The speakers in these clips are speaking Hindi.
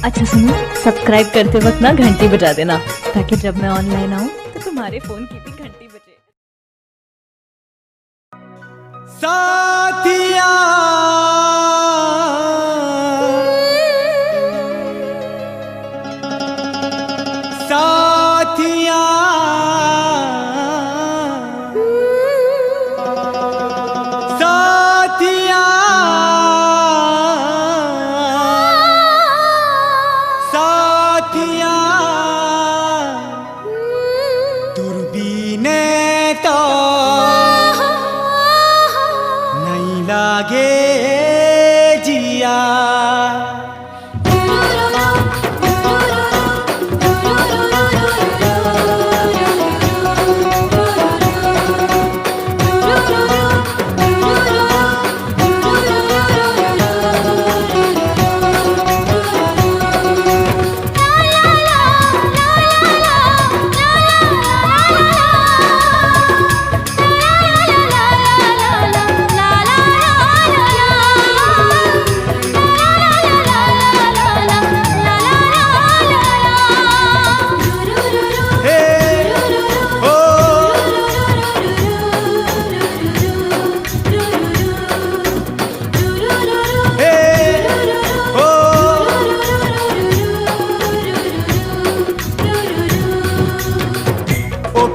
अच्छा सुनो, सब्सक्राइब करते वक्त ना घंटी बजा देना, ताकि जब मैं ऑनलाइन आऊँ तो तुम्हारे फोन की भी घंटी बजे। साथिया साथिया साथिया साथिया दूरबीने तो नहीं लागे जिया।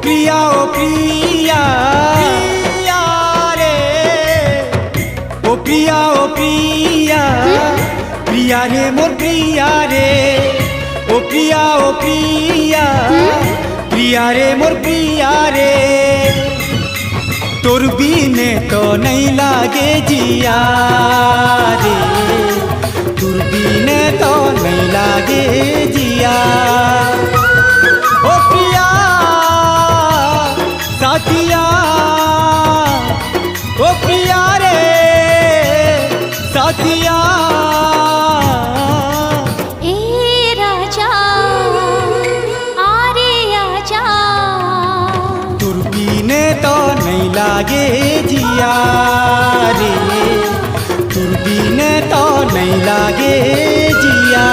प्रिया ओ प्रिया प्रिया रे, ओ प्रिया ओ प्रिया प्रिया रे मोर प्रिया रे, ओ प्रिया ओ प्रिया प्रिया रे मोर प्रिया रे। तोर बिने तो नहीं लागे जिया रे, तोर बिने तो नहीं लागे जिया। ओ प्रिया साथिया ओ प्रिया रे साथिया। ए राजा आरे आजा, दूरबीने तो नहीं लागे जिया रे, दूरबीने तो नहीं लागे जिया।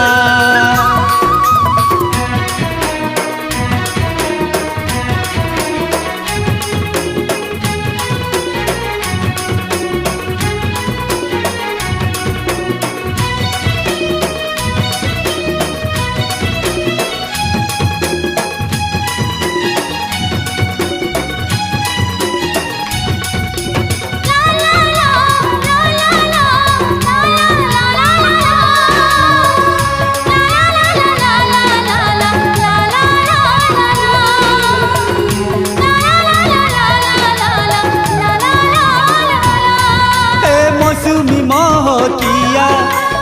मौसमी महकिया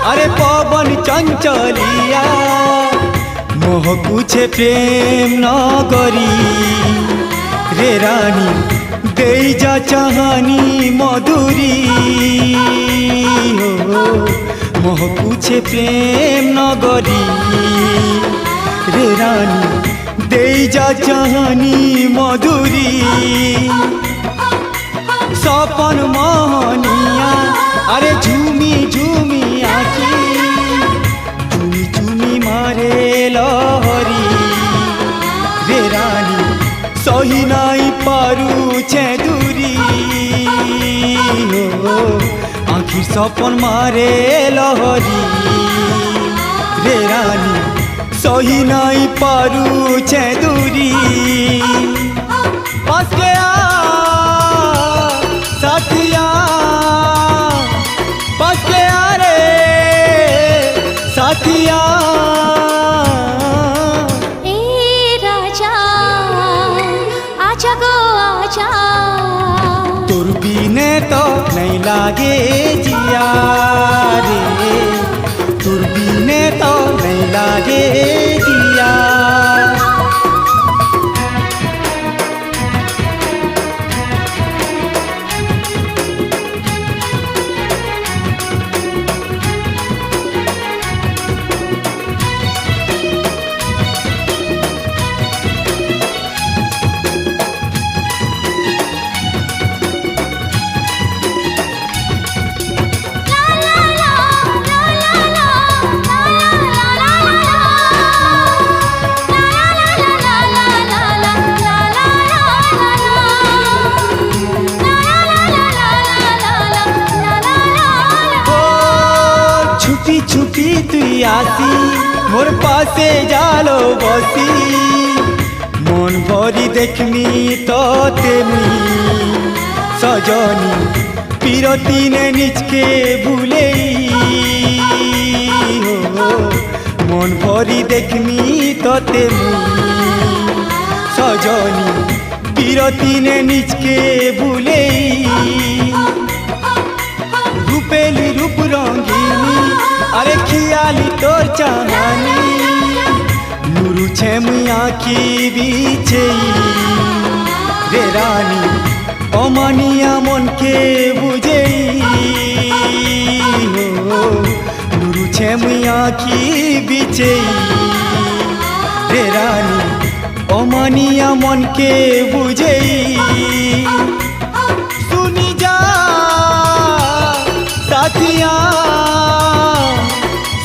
अरे पवन चंचलिया, मोह पूछे प्रेम नगरी रे रानी दे जा चाहनी मधुरी हो। मोह पूछे प्रेम नगरी रे रानी दे जा चाहनी मधुरी। सपन मोहनिया अरे झूमी झूमी आखी, झूमी झूमी मारे लहरी रे रानी सही नहीं पारू छे दूरी हो। आखिर सपन मारे लहरी रे रानी सही नहीं पारू छे दूरी। बस गया साथिया बस गया रे साथिया। ए राजा आजा गो आजा, दूरबीने तो नहीं लागे जिया रे, दूरबीने तो नहीं लागे जिया। তুই আসি মোর পাশে জালো বসি মন ভরি দেখমি তোতে মুই সজনী পিরতিনে নিজকে ভুলেই মন ভরি দেখমি তোতে মুই সজনী পিরতিনে নিজকে ভুলেই রূপেলি রূপ রঙ্গিনী আরে খিয়ালি তোর চাহানি নুরুছে মুই আঁখি বিছেই রে রানী অমানিয়া মনকে বুঝেই নুরুছে মুই আঁখি বিছেই রে রানী অমানিয়া মনকে বুঝেই শুনি যা সাথিয়া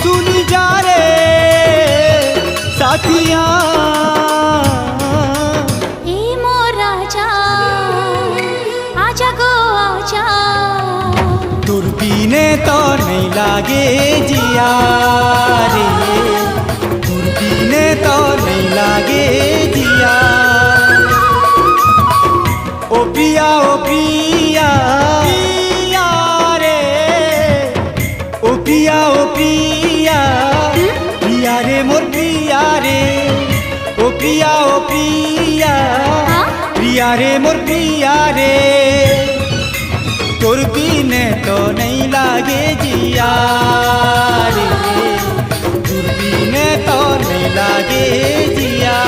শুনি যা রে সাথিয়া ए मोर राजा आजा गो आजा তোর বিনে তো নেই লাগে জিয়া রে তোর বিনে তো নেই লাগে জিয়া ও প্রিয়া ও প্রিয়া প্রিয়া রে ও প্রিয়া ও প্রিয়া প্রিয়া রে মোর প্রিয়া রে ও প্রিয়া ও প্রিয়া প্রিয়া রে মোর প্রিয়া রে তোর বিনে তো নেই লাগে জিয়া রে তোর বিনে তো নেই লাগে জিয়া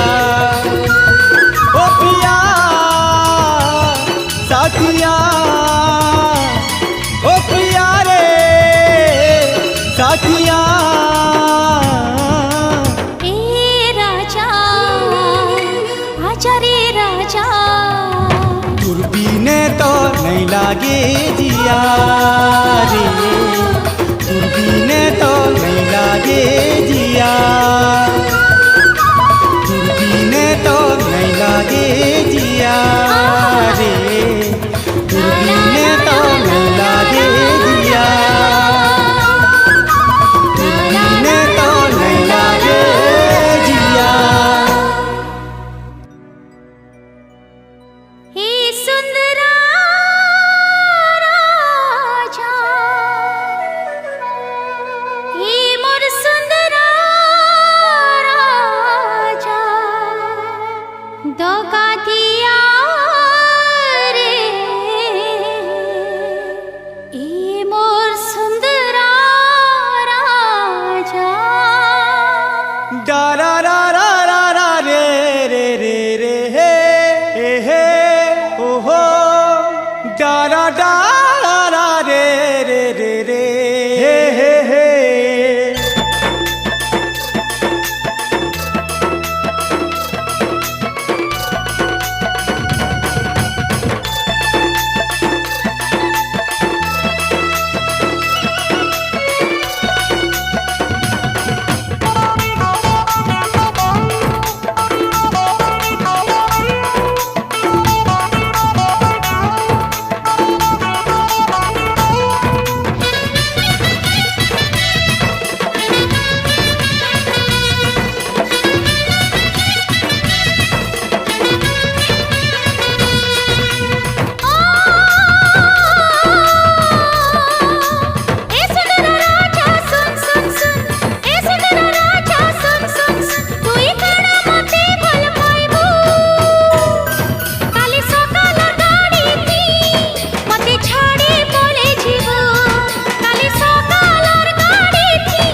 ও প্রিয়া সাথিয়া ও প্রিয়া রে সাথিয়া ए राजा आजा रे राजा তোর বিনে তো নেই লাগে জিয়া রে তোর বিনে তো নেই লাগে জিয়া তোর বিনে তো নেই লাগে জিয়া রে তোর বিনে তো নেই লাগে জিয়া তোর বিনে তো নেই লাগে জিয়া हे सुंदरा राजा हे मोर सुंदरा राजा दगा दिया रे ए मोर सुंदरा राजा da ra ra ra ra ra re re re re he he oh ho da ra da ra ra re re re re he he ए सुंदरा राजा सुन सुन सुन ए सुंदरा राजा सुन सुन सुन तुई कणा मते भल पाइबू काली सकालर गाड़ी थी मते छाड़ी पले जीवू काली सकालर गाड़ी थी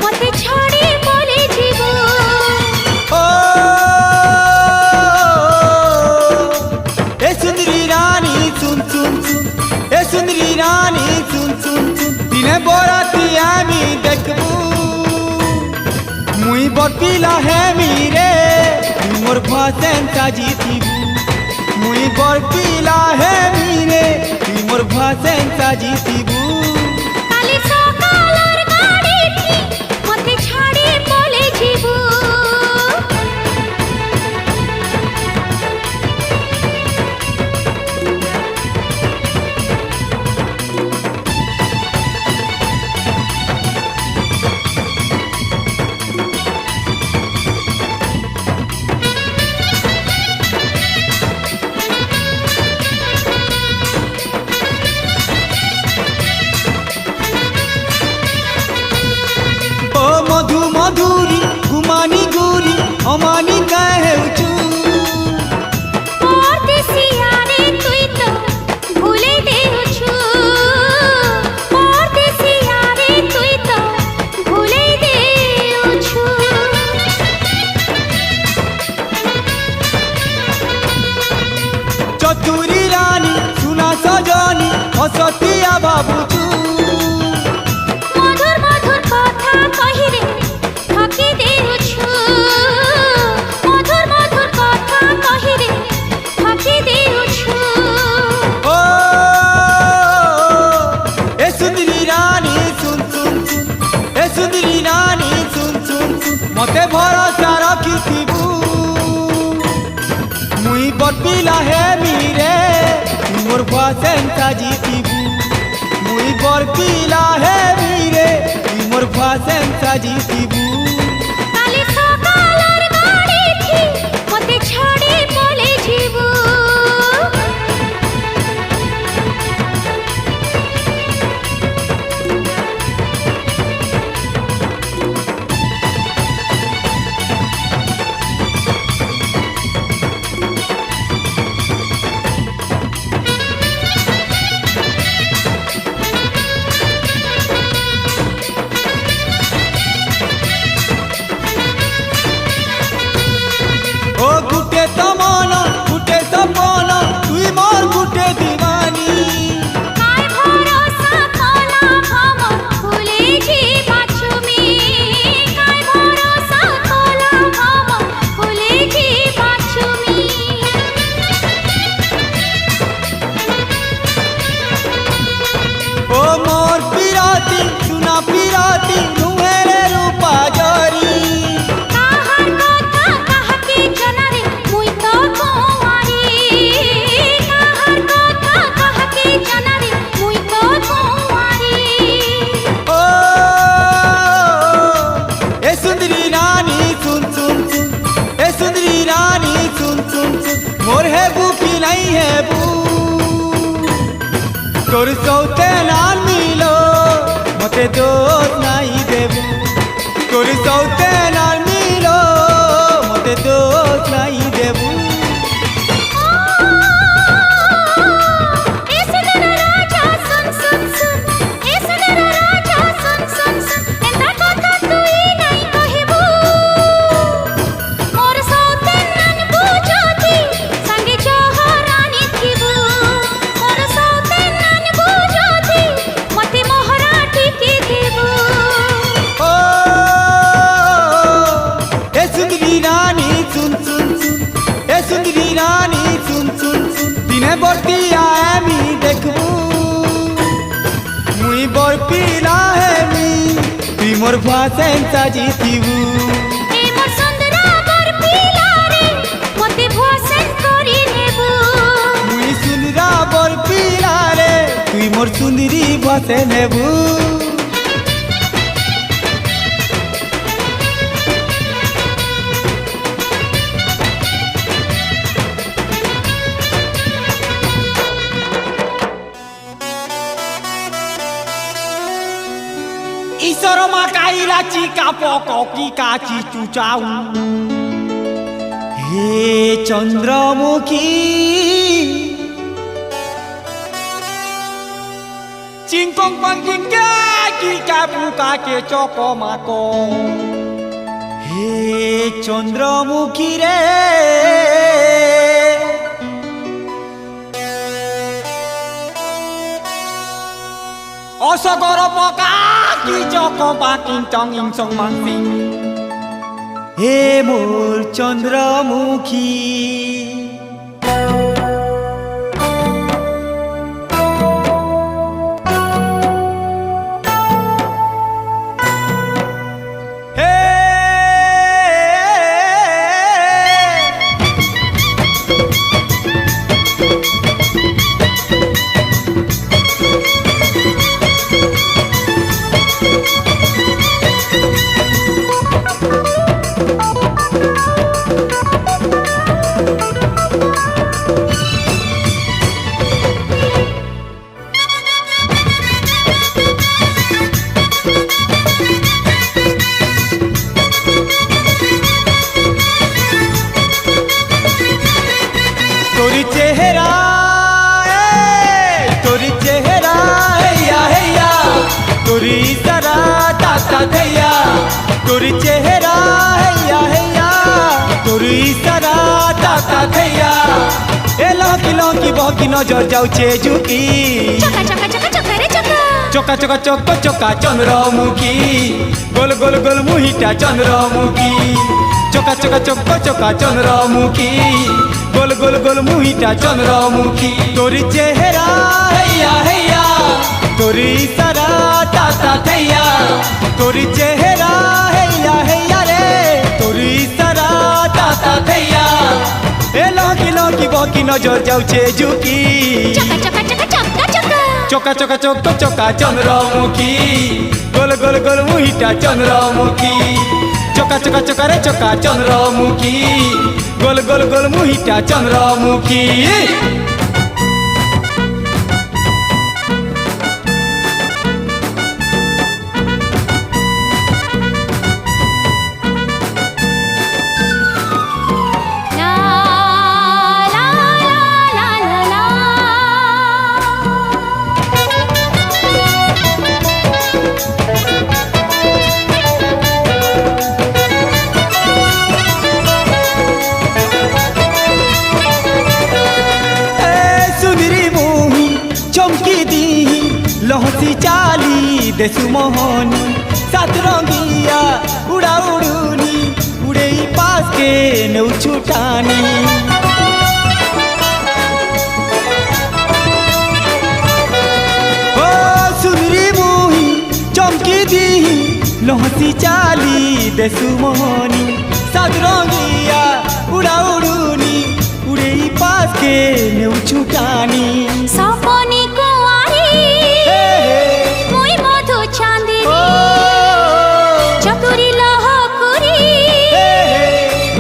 मते छाड़ी पले जीवू oh ए सुंदरी रानी सुन सुन सुन ए सुंदरी रानी सुन सुन सुन दिने बराती আমি দেখবু মুই বটিলা হে মিরে মোর ভাষণ সাজিতিবু মুই বটিলা হে মিরে মোর ভাষণ সাজিতিবু काली सकालर गाड़ी थी मते छाड़ी पले जीवू मधुरी गुमानी गुरी अमानी कहे उचू परदेसिया रे तुई तो भूले देउछु परदेसिया रे तुई तो भूले देउछु चतुरी रानी सुना सजनी हसतिया बाबुचू मधुर मधुर कथा कहिरे थकी देउछु मधुर मधुर कथा कहिरे थकी देउछु ओ ए सुंदरी रानी सुन सुन सुन ए सुंदरी रानी सुन सुन सुन मते भरोसा रखिथिबू मुई बरपिला हे मीरे मोर भाषण साजिथिबू मुई बरपिला हे मीरे मोर भाषण साजिथिबू काली सकालर गाड़ी थी मते छाड़ी बोले जीवू ओ गुटे तमन गुटे सपन तुई मोर गुटे दीवानी काय भरोसा कला हम भूले जी बाछुमी काय भरोसा कला हम भूले जी बाछुमी ओ मोर पिराती सुना पिराती नुहेरे रूपा जरी काहर कथा कहके जनारे मुई तो कुंवारी काहर कथा कहके जनारे मुई तो कुंवारी ओ ए सुंदरी रानी सुन सुन सुन ए सुंदरी रानी सुन सुन सुन मोर है बुकी नहीं है बू तोर सौते नाल मिलो मते दोस्त नहीं देबू तोर सौते नाल मिलो मते दोस्त नहीं देबू ए सुंदर राजा सुन सुन सुन ए सुंदर राजा सुन सुन सुन एंता कथा तुई नहीं कहिबू मोर सौते नन बुझाती संगे जोहरानी थिबू मोर सौते नन बुझाती मते मोहरा टिके देबू ओ ए सुंदरी रानी सुन सुन सुन ए सुंदरी रानी सुन सुन सुन दिने बरती आए मी देखबू मुई बरपिला है मी तुई मोर भाषण साजिथिबू ए मोर सुंदरा बर पिला रे मते भोसन करी नेबू मुई सुनरा बरपिला रे तुई मोर सुंदरी भाषण नेबू ईश्वर मा काईला चिका पको की काची चुचाऊ हे चंद्रमुखी चिंकों पंकिंग की का पुका के चोको माको हे चंद्रमुखी रे অসগর পকা কি চকপা কিংচং ইংচং মাংসিং হে মোর চন্দ্রমুখী तोरी चेहरा हैया हैया तोरी इशारा ताता थैया ए लौकी लौकी बहकी नजर जाउछे झुकी चका चका चका चका रे चका चोका चोका चोका चोका चंद्रमुखी गोल गोल गोल मुहिटा चंद्रमुखी चोका चोका चोका चोका चंद्रमुखी गोल गोल गोल मुहिटा चंद्रमुखी तोरी चेहरा हैया हैया तोरी इशारा ताता थैया तोरी चेहरा हैया हैया रे तोरी इशारा ताता थैया ए लौकी लौकी बहकी नजर जाउछे झुकी चका चका चका चका चका चोका चोका चोका चोका चंद्रमुखी गोल गोल गोल मुहिटा चंद्रमुखी चोका चोका चोका रे चोका चंद्रमुखी गोल गोल गोल मुहिटा चंद्रमुखी ला ला ला ला ला सुधरी मुही चमकी दी लहसी चाली देसु मोहनी सात रंगिया उड़ा उड़ूनी उड़े पास के नौ छुटानी ओ सुधरी मुही चमकी दी लहसी चाली देसु मोहनी सात रंगिया उड़ा उड़ूनी उड़े पास के नौ छुटानी सपनी कुआरी मुई मधु चांदिनी चतुरी लहकुरी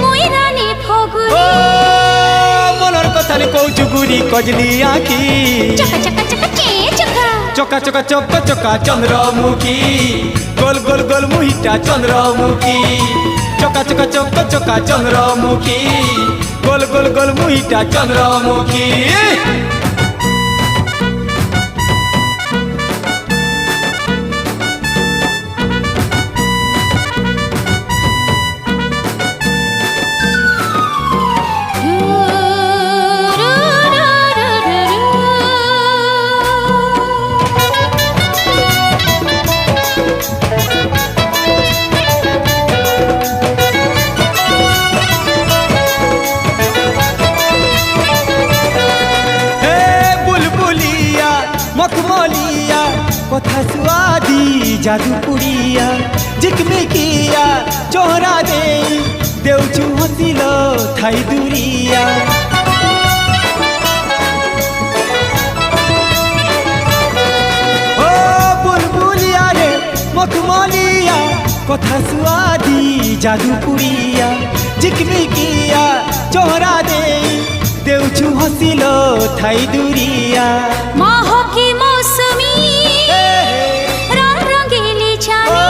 मुई रानी फगुरी मनर कथा कौचु गुरी कजली आखी चका चका चका चे चका चोका चोका चोका चोका चंद्रमुखी गोल गोल गोल मुहिटा चंद्रमुखी चोका चोका चोका चोका चंद्रमुखी गोल गोल गोल मुहिटा चंद्रमुखी मखमलिया कथा सुआदी जादू पुड़िया झिकमिकिया चोहरा दे देउछु हसिलो थाई दुरिया ओ बुलबुलिया रे मखमलिया कथा सुआदी जादू पुड़िया झिकमिकिया चोहरा दे देउछु हसिलो थाई दुरिया महकी मौसमी रंग रंगीली जानी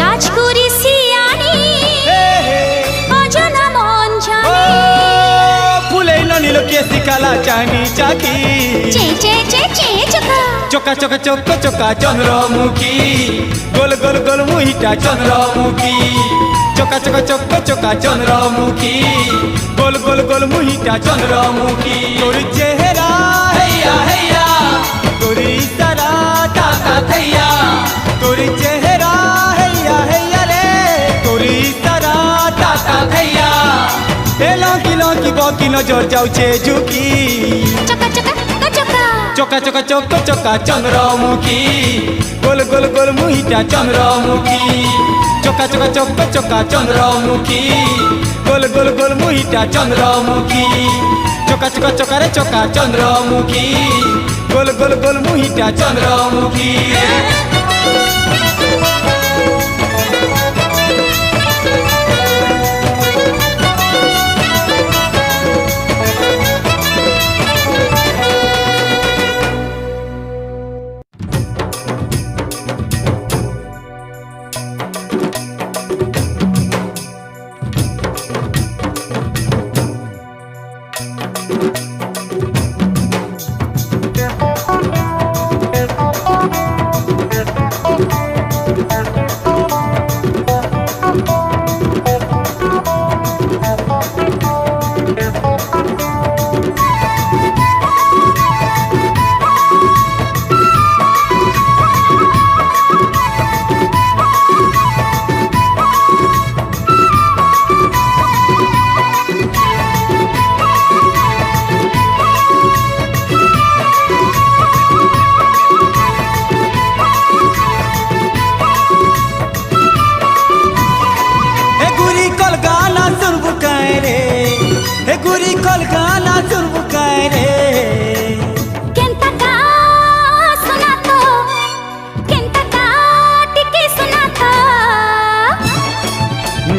लाजकुरी सियानी अजना मन जानी फुलैलो नीलो केसी काला चानी चाकी चे चे चे चे चका चोका चोका चोका चोका चंद्रमुखी गोल गोल गोल मुहिटा चंद्रमुखी चोका चोका चोका चोका चंद्रमुखी गोल गोल गोल मुहिटा चंद्रमुखी तोरी चेहरा हैया हैया तोरी इशारा ताता थैया तोरी चेहरा हैया हैया रे तोरी इशारा ताता थैया ए लौकी लौकी बहकी नजर जाउछे झुकी चका चका चका चोका चोका चोका चोका चंद्रमुखी गोल गोल गोल मुहिटा चंद्रमुखी चोका चोका चोका चोका चंद्रमुखी गोल गोल गोल मुहिटा चंद्रमुखी चोका चोका चोका रे चोका चंद्रमुखी गोल गोल गोल मुहिटा चंद्रमुखी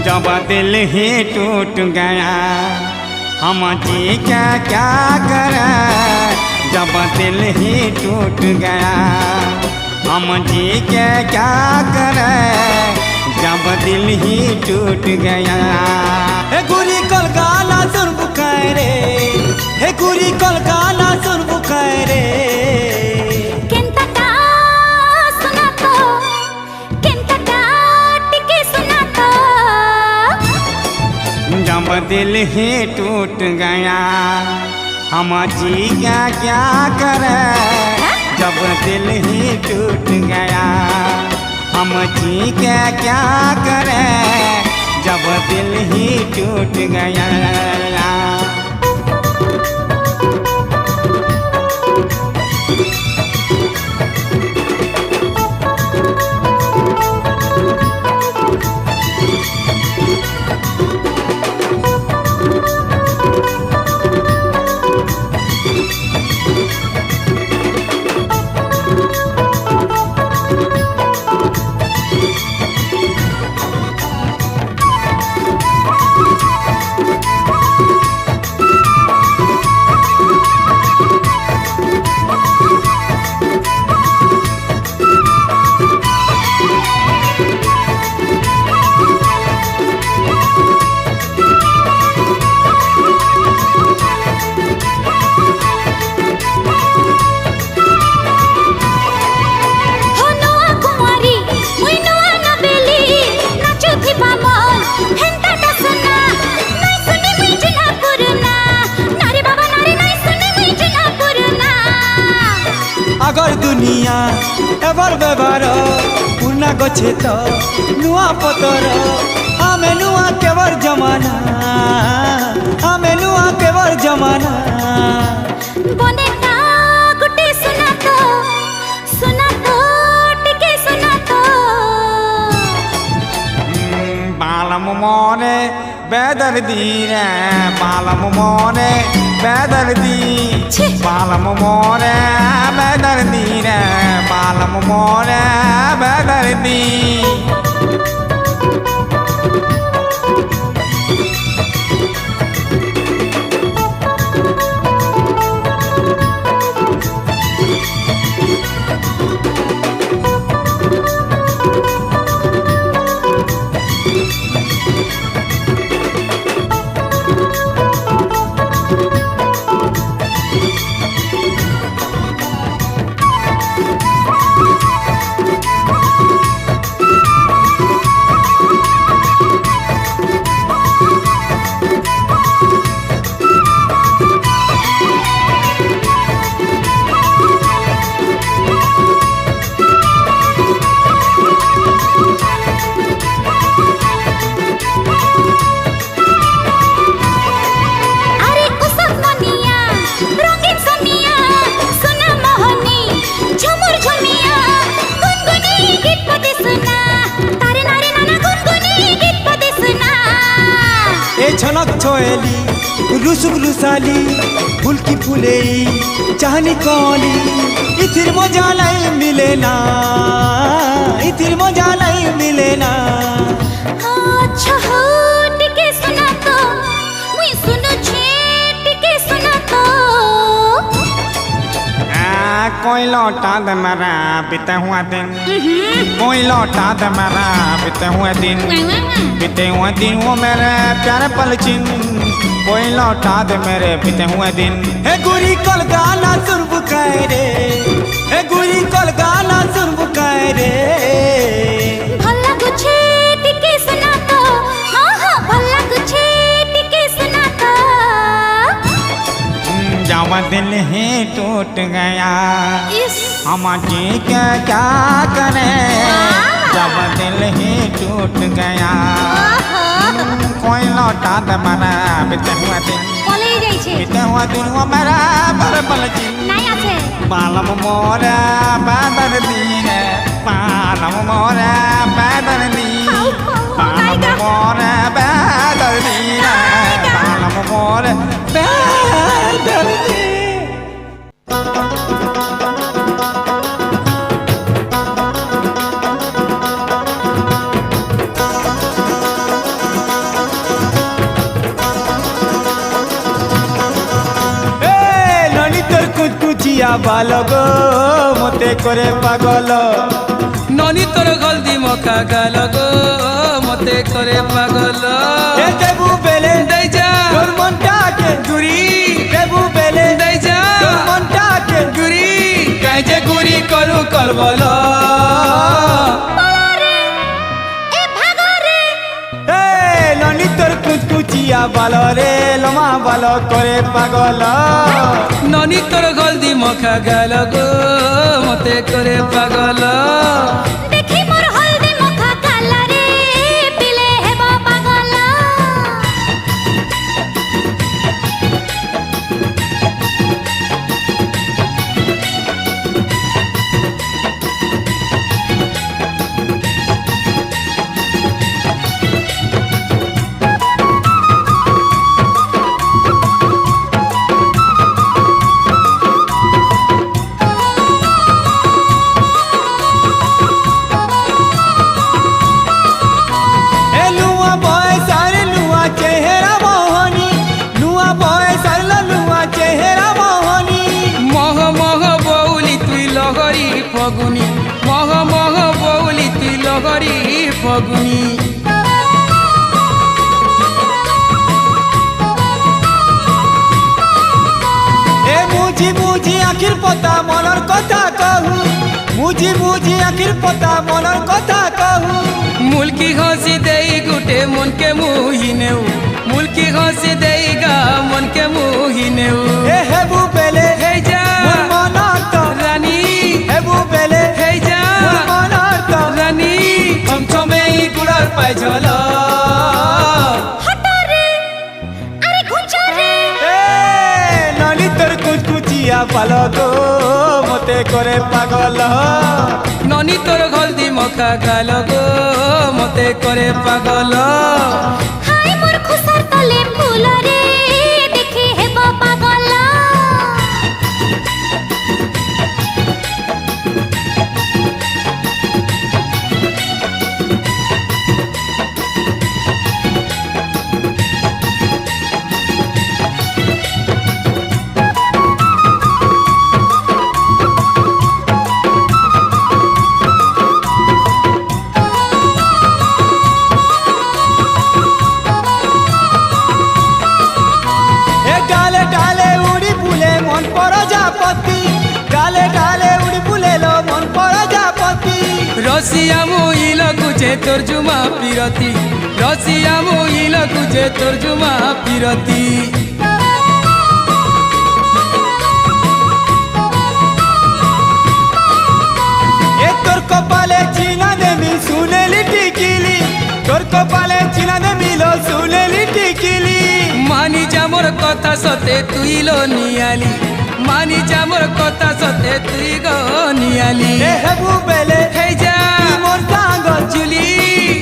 जब दिल ही टूट गया हम जी क्या करें। जब दिल ही टूट गया हम जी क्या करें। जब दिल ही टूट गया। हे गुरी कल गाना सुन बुखाए रे। हे गुरी कल गाना सुन बुखाए रे। जब दिल ही टूट गया हम जी क्या करें। जब दिल ही टूट गया हम जी क्या करें। जब दिल ही टूट गया। अगर दुनिया एवर बेबार पुना गछे तो नुआ पतर आमे नुआ केवर जमाना। आमे नुआ केवर जमाना। बने ता गुटे सुना तो टिके सुना तो। बालम मोने बेदर्दी रे। बालम मोने बेदर्दी। बालम मोने बेदर्दी रे। बालम मोने बेदर्दी। छलक छोएली रुसुक रुसाली फुलकी फुलेई चाहनी कौली इथिर मजा नहीं मिले ना। इथिर मजा नहीं मिले ना। अच्छा हो टिके सुना तो मुई सुनो छे टिके सुना तो। कोई लौटा दे मेरा बीते हुआ दिन। कोई लौटा दे मेरा बीते हुए दिन। बीते हुए दिन वो मेरे प्यारे पल चिन। कोई लौटा दे मेरे बीते हुए दिन। हे गुरी कल गाना सुन बुकाए रे। हे गुरी कल गाना सुन बुकाए रे। भला गुछे टिके सुना तो। हाँ भला गुछे टिके सुना तो। जब दिल ही टूट गया हम जी क्या करें। जब दिल ही टूट गया कोई लौटा दे मेरा बीते हुआ दिन। बीते हुआ दिन वो मेरा बड़े पल चिन। बालम मोरा बेदर्दी रे। बालम मोरा बेदर्दी। बालम मोरा बेदर्दी रे। बालम मोरा बेदर्दी। কুচিয়া বালগ মতে করে পাগল ননি তোর হলদি মখা গাল গো মতে করে পাগল এ দেবু বেলে দেই যা তোর মনটাকে গুরি দেবু বেলে দেই যা তোর মনটাকে গুরি কাই যে গুরি করু করবল পালারে এ ভাগরে এ ননি তোর কুচকুচিয়া বাল রে লমা বাল করে পাগল ননি তোর হলদি মখা গাল গো মতে করে পাগল দেখি মোর হলদি মুখা কালারে পিলে হেব পাগল এ লুয়া বয়সার লুয়া চেহারা মোহনী লুয়া বয়সার লুয়া চেহারা মোহনী মহ মহ বৌলি তুই লহরি ফগুনি মহ মহ বৌলি তুই লহরি ফগুনি এ মুজি মুজি আখির পতা মনের কথা কহু মুজি মুজি আখির পতা মনের কথা কহু মুলকি হসি দেই গুটে মনকে মুহি নেউ মুলকি হসি দেই গা মনকে মুহি নেউ এ হেবু বেলে হেই যা মোর মনের তো রানী হেবু বেলে হেই যা মোর মনের তো রানী ছমছমে গুড়ার পাই ঝল হটারে আরে ঘুচারে এ ননি তোর কুচকুচিয়া পালো গো মতে করে পাগল ননি তোর হলদি মখা গাল গো মতে করে পাগল হাই মোর খুসার তলে ফুলরে দেখি হেব পাগল এ ডালে ডালে উড়ি ফুলে মন প্রজাপতি ডালে ডালে উড়ি ফুলে লো মন প্রজাপতি রসিয়া মুইল গুজে তোর জুমা পিরতি রসিয়া মুইল গুজে তোর জুমা পিরতি এ তোর কপালে চিনা দেমি শুনেলি টিকিলি তোর কপালে চিনা দেমি লো শুনেলি টিকিলি মানি যামর কথা সতে তুই লো নিয়ালি মানি যামর কথা সতে তুই গো নিয়ালি এ হেবু বেলে হেই যা তুই মোর সাঙ্গল জুলি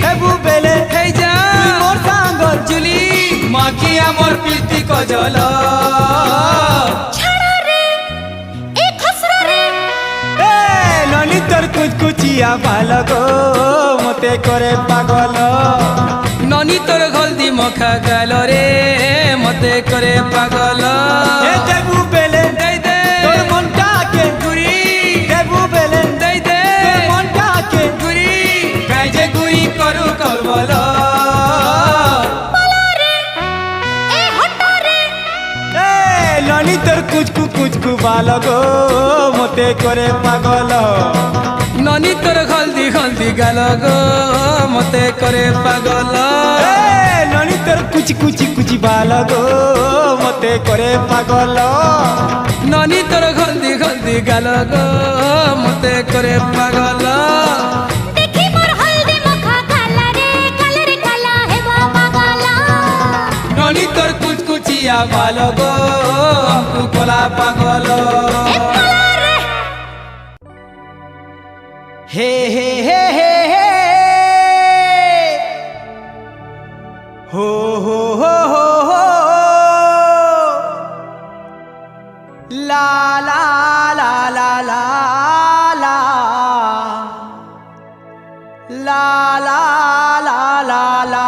হেবু বেলে হেই যা তুই মোর সাঙ্গল জুলি মাখি আমর প্রীতি কজল ছাড়রে এ খসরে এ ননি তোর কুচকুচিয়া ভালো গো মতে করে পাগল ননি তোর হলদি মখা গাল রে মতে করে পাগল এ দেবু বেলে দেই দে তোর মনটাকে গুরি দেবু বেলে দেই দে তোর মনটাকে গুরি কাই যে গুরি করু করবল পালারে এ হটারে এ ননি তোর কুচকু ভালো গো মতে করে পাগল ননি তোর হলদি হলদি গাল গো মতে করে পাগল এ ননি তোর কুচি ভালো গো মতে করে পাগল ননি তোর হলদি হলদি গাল গো মতে করে পাগল দেখি মোর হলদি মুখা কালারে কালারে কালা হেব পাগল ননি তোর কুচকুচিয়া ভালো গো আমকু কলা পাগল এ পালারে হে হে হে হে হে হো হো হো হো হো লা লা লা লা লা লা লা লা লা লা লা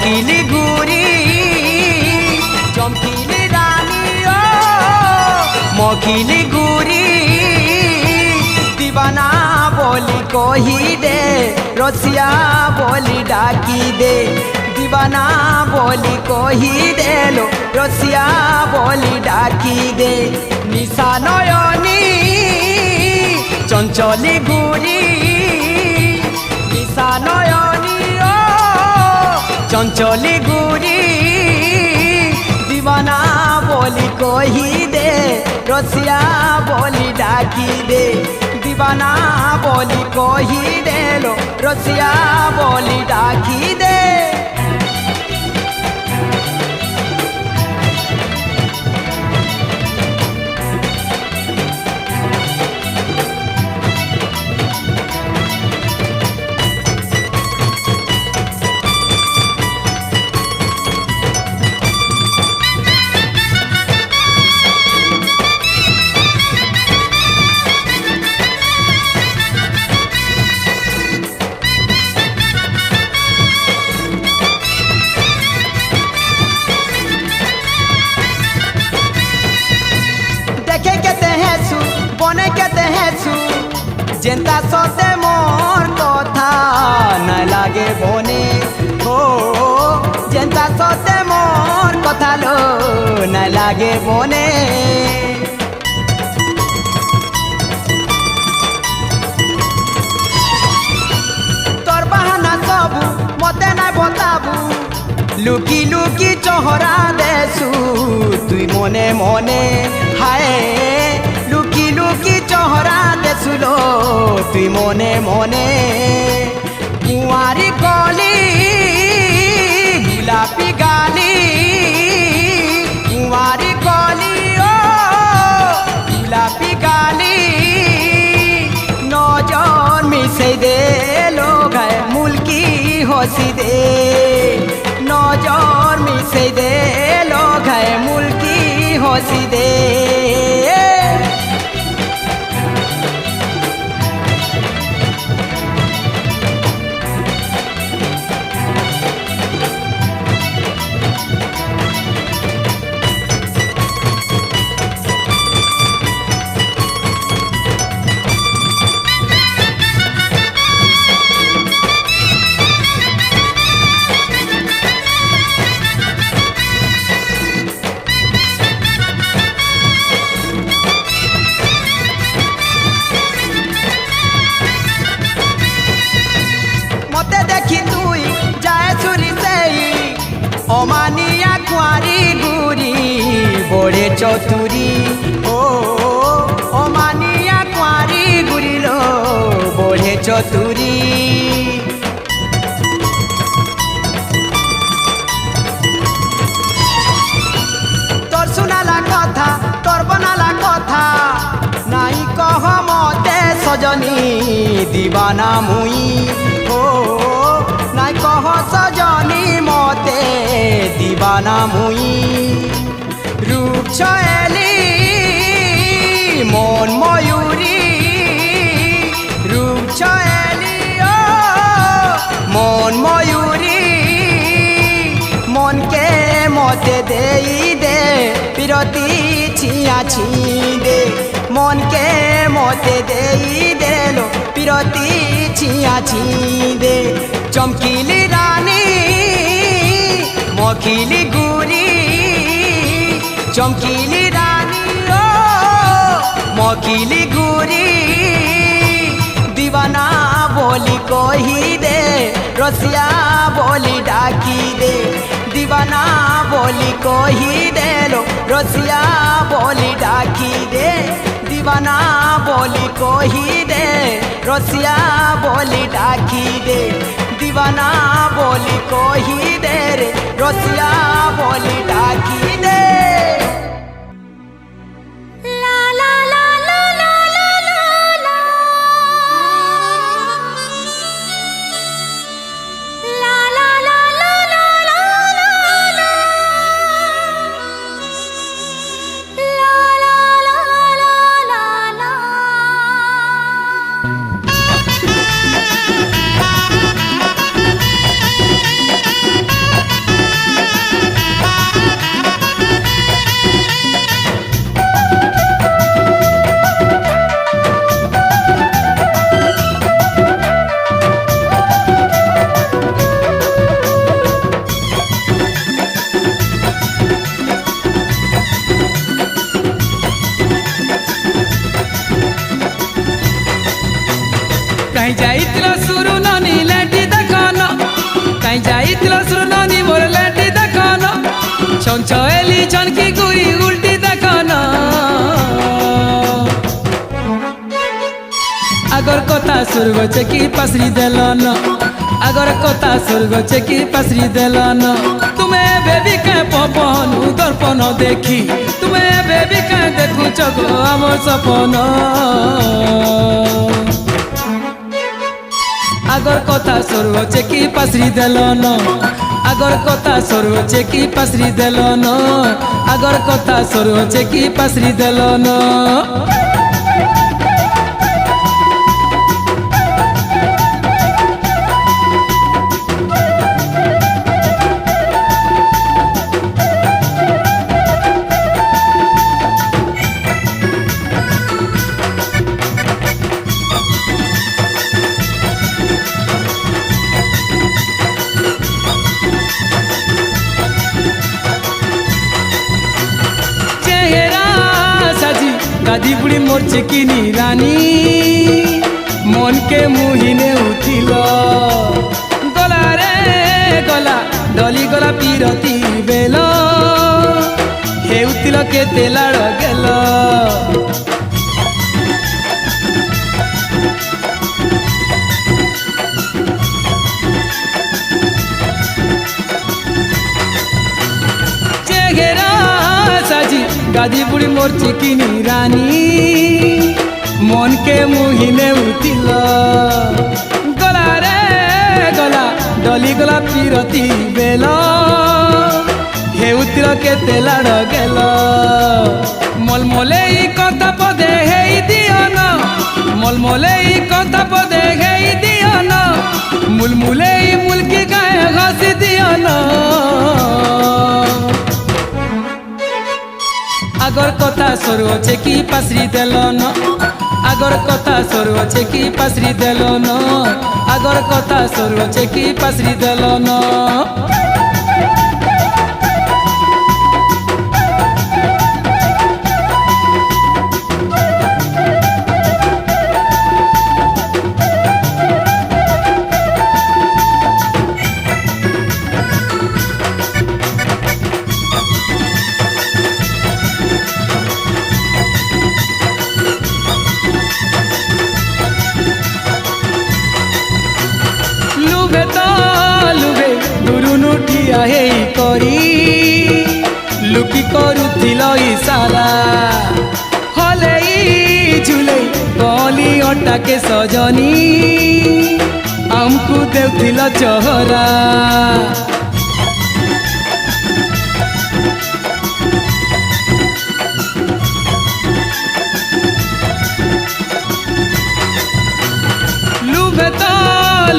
मखिली गुरी चमकीली रानी ओ मखिली गुरी दीवाना बोली कोही दे रसिया बोली डाकी दे दीवाना बोली कोही दे लो रसिया बोली डाकी दे निशा नयनी चंचली गुरी निशा नयनी ओ चंचली गुरी दीवाना बोली कोही दे रसिया बोली डाकी दे दीवाना बोली कोही दे लो रसिया बोली डाकी दे बने केते हेसु जेंता सते मोर कथा न लागे बने हो जेंता सते मोर कथा लो न लागे बने तोर बहाना सबू मते ना बताबू लुकी लुकी चोहरा देसु तुई मने मने हाय लुकी लुकी चोहरा देसुलो तुई मने मने कुंवारी कली गुलापी गाली कुंवारी कली ओ गुलापी गाली नजर मिसे दे लोग मुल्की हंसी दे नजर मिसे दे लोग मुल्की हंसी दे अमानिया कुआरी गुरी बड़े चतुरी ओ अमानिया कुआरी गुरी लो बड़े चतुरी तोर सुनाला कथा तोर बनाला कथा नाई कह मते सजनी दीवाना मुई ओ नाई कह सजनी मते दीवाना मुई रूप छयली मन मयूरी रूप छयली ओ मन मयूरी मन के मते दे दे पिरती छिया छी दे मन के मते दे दे लो पिरती छिया छी दे चमकीली रानी मखिली गुरी चमकीली रानी ओ मखिली गुरी दीवाना बोली कोही दे रसिया बोली डाकी दे दीवाना बोली कोही दे लो रसिया बोली डाकी दे दीवाना बोली कोही दे रसिया बोली डाकी दे दीवाना बोली कोही दे रे रसिया बोली डाकी दे ला ला ला ला ला ला ला ला ला ला ला ला ला ला যাইতিল সুরু ননি লেটি দেখান কাই যাইতিল সুরু ননি মোর লেটি দেখান চঞ্চলি চনকি গুড়ি উল্টি দেখান আগর কথা সুরগ চেকি পাসরি দেলন আগর কথা সুরগ চেকি পাসরি দেলন তুমি বেবি কে পবন দর্পণ দেখি তুমি বেবি কে দেখুছ গো আমার সপন আগর কথা সুরগ চেকি পাসরি দেলন আগর কথা সুরগ চেকি পাসরি দেলন আগর কথা সুরগ চেকি পাসরি দেলন दादी बुढ़ी मोर चिकिनी रानी मन के मुहिने उठिल गला रे गला डली गला पीरती बेल हेउतिल केते लाड़ गेल गादी बुढ़ी मोर चिकिनी रानी मन के मुहिने उठिल गला रे गला डली गला पीरती बेल हेउतिल केते लाड़ गेल मलमले कथा पदे हे दियन मलमले कथा पदे हे दियन मुलमुले मुलकी गाय घसी दियन আগর কথা সরু চেকি পাসরি দেলন আগর কথা সরু চেকি পাসরি দেলন আগর কথা সরু চেকি পাসরি দেলন लुकी करुथिल इशारा हले झुले कली अटा के सजनी आमको देउथिल चहरा लुभे तो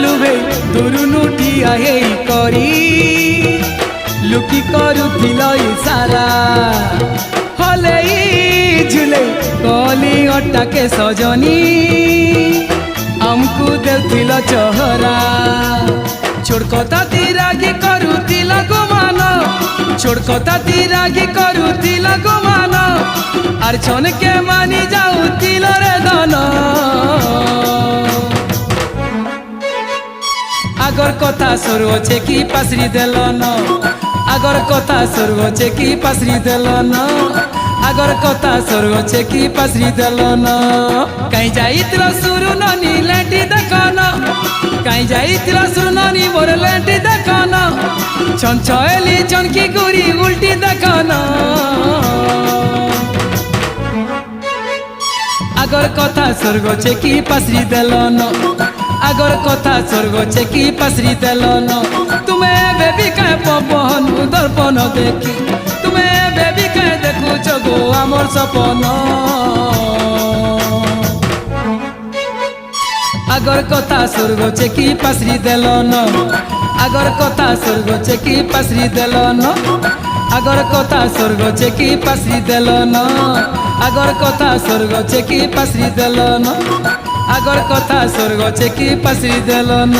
लुभे दुरुनु ठिया हे करी लुकी करुथिल इशारा हले झुले कली अटा के सजनी आमको देउथिल चहरा छोड़ कथा तिरागी करुथिल गुमान छोड़ कथा तिरागी करुथिल गुमान आर छन के मानी जाउथिल रे धन আগর কথা সরু চেকি পাসরি দেলন আগর কথা সরু চেকি পাসরি দেলন আগর কথা সরু চেকি পাসরি দেলন কাই যাইতিল সুরু ননি লেটি দেখান কাই যাইতিল সুরু ননি মোর লেটি দেখান চঞ্চলি চনকি গুড়ি উল্টি দেখান আগর কথা সরু চেকি পাসরি দেলন আগর কথা স্বর্গ চেকি পাসরি দেলন তুমি বেবি কে পবন দর্পণ দেখি তুমি বেবি কে দেখুছ গো আমার সপন আগর কথা স্বর্গ চেকি পাসরি দেলন আগর কথা স্বর্গ চেকি পাসরি দেলন আগর কথা স্বর্গ চেকি পাসরি দেলন আগর কথা স্বর্গ চেকি পাসরি দেলন আগর কথা স্বর্গ চেকি পাসরি দেলন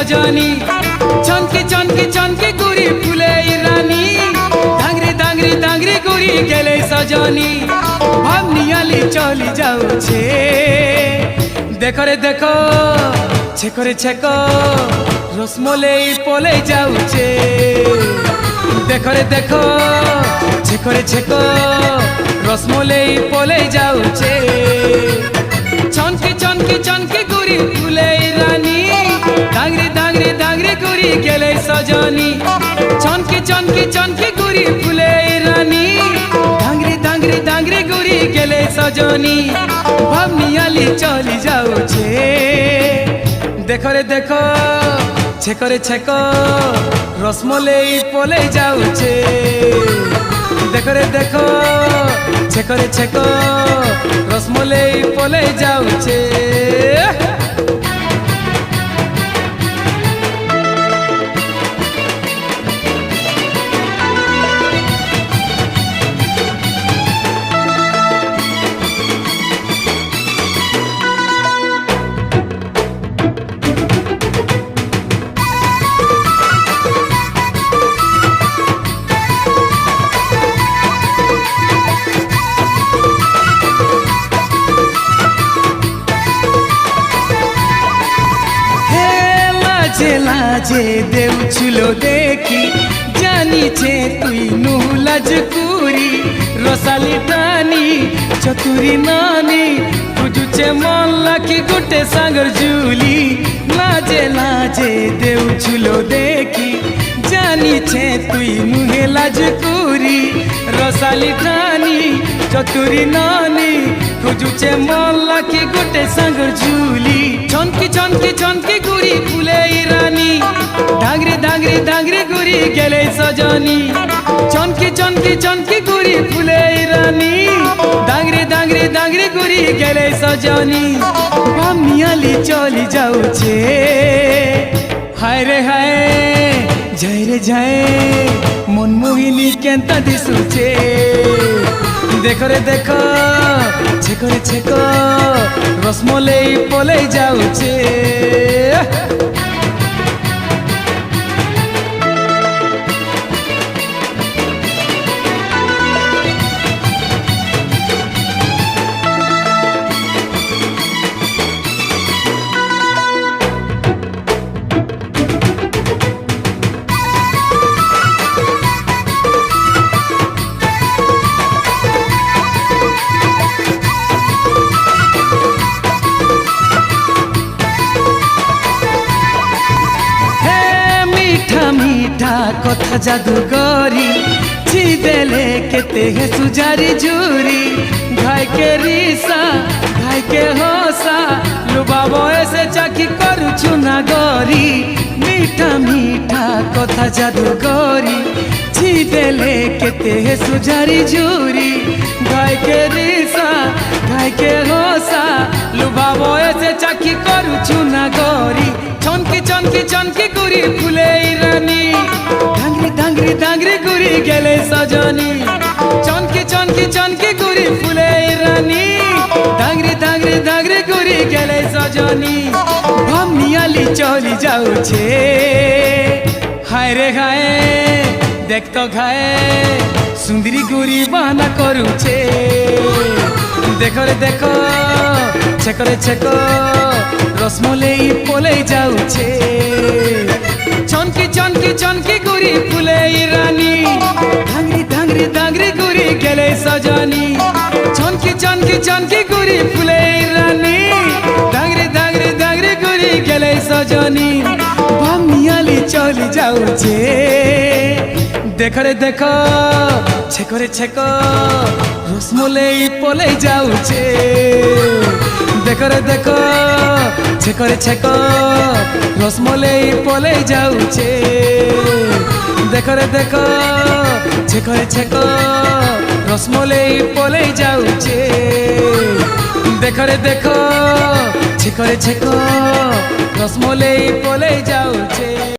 সজনী চনকি চনকি চনকি গুড়ি ফুলে রানী দাংরি দাংরি দাংরি গুড়ি গেলে সজনী ভাবনিয়ালি চলি যাচ্ছে দেখো রে দেখো ছেকো রে ছেকো রসমলাই পলে যাচ্ছে দেখো রে দেখো ছেকো রে ছেকো রসমলাই পলে যাচ্ছে চনকি চনকি চনকি গুড়ি ফুলে রানী দাংরি দাংরি দাংরি গুড়ি গেলে সজনী চনকি চনকি চনকি গুড়ি ফুলে রানী দাংরি দাংরি দাংরি গুড়ি গেলে সজনী ভাবনিয়ালি চলি যাচ্ছে দেখো রে দেখো ছেকো রে ছেকো রসমলাই পলে যাচ্ছে দেখো রে দেখো ছেকো রে ছেকো রসমলাই পলে যাচ্ছে লাজে লাজে দেউছিল দেখি জানিছে তুই নুলাজ কুরি রসালি টানি চতুরি নানি খুঁজুছে মন লাখি গোটে সাগর জুলি লাজে লাজে দেউছিল দেখি জানিছে তুই নুহে লাজ কুরি রসালি টানি চতুরি নানি খুঁজুছে মন লাখি গোটে সাগর জুলি চনকি চনকি চনকি গুড়ি ফুলে রানী দাংরি দাংরি দাংরি গুড়ি গেলে সজনী চনকি চনকি চনকি গুড়ি ফুলে রানী দাংরি দাংরি দাংরি গুড়ি গেলে সজনী ভাবনিয়ালি চলি যাচ্ছে হায় রে হায় যায় রে যায় মনমোহিনী কেনতা দিশুছে দেখো রে দেখো ছেকো রে ছেকো রসমলাই পলে যাচ্ছে মিঠা কথা জাদুগরি চিদেলে কেতে হে সুজারি জুরি ঘাইকে রিসা ঘাইকে হসা লুবাব এসে চাকি করুছু না গরি মিঠা মিঠা কথা জাদুগরি চিদেলে কেতে হে সুজারি জুরি ঘাইকে রিসা ঘাইকে হসা লুবাব এসে চাকি করুছু না গরি চনকি চনকি চনকি গুড়ি ফুলে রানী দাংরি দাংরি দাংরি গুড়ি গেলে সজনী চনকি চনকি চনকি গুড়ি ফুলে রানী দাংরি দাংরি দাংরি গুড়ি গেলে সজনী ভাবনিয়ালি চলি যাচ্ছে হায় রে হায় দেখ তো ঘায়ে সুন্দরী গুড়ি বানা করুছে দেখো রে দেখো ছেকো রে ছেকো রসমলাই পলে যাচ্ছে চনকি চনকি চনকি গুড়ি ফুলে রানী দাংরি দাংরি দাংরি গুড়ি গেলে সজনী চনকি চনকি চনকি গুড়ি ফুলে রানী দাংরি দাংরি দাংরি গুড়ি গেলে সজনী ভাবনিয়ালি চলি যাচ্ছে দেখো রে দেখো ছেকো রে ছেকো রসমলাই পলে যাচ্ছে দেখো রে দেখো ছেকো রে ছেকো রসমলাই পলে যাচ্ছে দেখো রে দেখো ছেকো রে ছেকো রসমলাই পলে যাচ্ছে দেখো রে দেখো ছেকো রে ছেকো রসমলাই পলে যাচ্ছে।